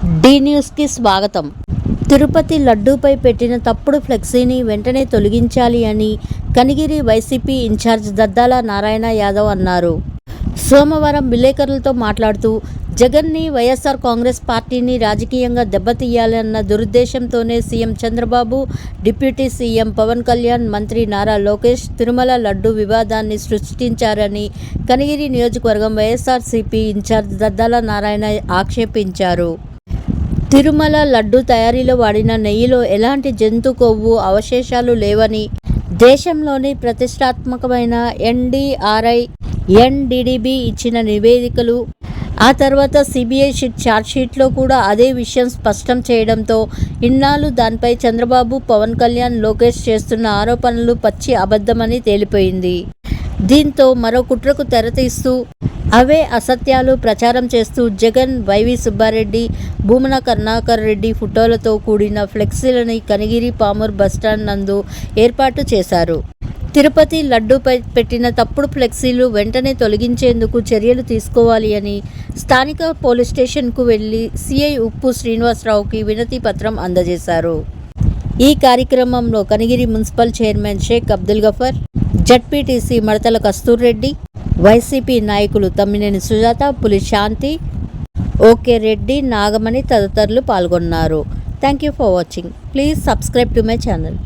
D న్యూస్కి స్వాగతం. తిరుపతి లడ్డూపై పెట్టిన తప్పుడు ఫ్లెక్సీని వెంటనే తొలగించాలి అని కనిగిరి వైసీపీ ఇన్ఛార్జ్ దద్దాల నారాయణ యాదవ్ అన్నారు. సోమవారం విలేకరులతో మాట్లాడుతూ, జగన్ని, వైఎస్ఆర్ కాంగ్రెస్ పార్టీని రాజకీయంగా దెబ్బతీయాలన్న దురుద్దేశంతోనే CM Chandrababu, deputy CM Pawan Kalyan, మంత్రి నారా లోకేష్ తిరుమల లడ్డూ వివాదాన్ని సృష్టించారని కనిగిరి నియోజకవర్గం వైఎస్ఆర్సీపీ ఇన్ఛార్జ్ దద్దాల నారాయణ ఆక్షేపించారు. తిరుమల లడ్డూ తయారీలో వాడిన నెయ్యిలో ఎలాంటి జంతు కొవ్వు అవశేషాలు లేవని, దేశంలోని ప్రతిష్టాత్మకమైన ఎన్డీఆర్ఐ, ఎన్డీడీబీ ఇచ్చిన నివేదికలు, ఆ తర్వాత సిబిఐ ఛార్జ్షీట్లో కూడా అదే విషయం స్పష్టం చేయడంతో ఇన్నాళ్ళు దానిపై చంద్రబాబు, పవన్ కళ్యాణ్, లోకేష్ చేస్తున్న ఆరోపణలు పచ్చి అబద్ధమని తేలిపోయింది. దీంతో మరో కుట్రకు తెరతీస్తూ అవే అసత్యాలు ప్రచారం చేస్తూ జగన్, వైవి సుబ్బారెడ్డి, భూమన కరుణాకర్ రెడ్డి ఫోటోలతో కూడిన ఫ్లెక్సీలని కనిగిరి పామూర్ బస్టాండ్ నందు ఏర్పాటు చేశారు. తిరుపతి లడ్డూపై పెట్టిన తప్పుడు ఫ్లెక్సీలు వెంటనే తొలగించేందుకు చర్యలు తీసుకోవాలి అని స్థానిక పోలీస్ స్టేషన్కు వెళ్లి సిఐ ఉప్పు శ్రీనివాసరావుకి వినతి పత్రం అందజేశారు. ఈ కార్యక్రమంలో Kanigiri municipal chairman Sheikh Abdul Gafar, ZPTC Madathala Kasturreddy, YCP నాయకులు తమ్మినేని సుజాత, పులి శాంతి, ఓకే రెడ్డి, నాగమణి తదితరులు పాల్గొన్నారు. Thank you for watching. Please subscribe to my channel.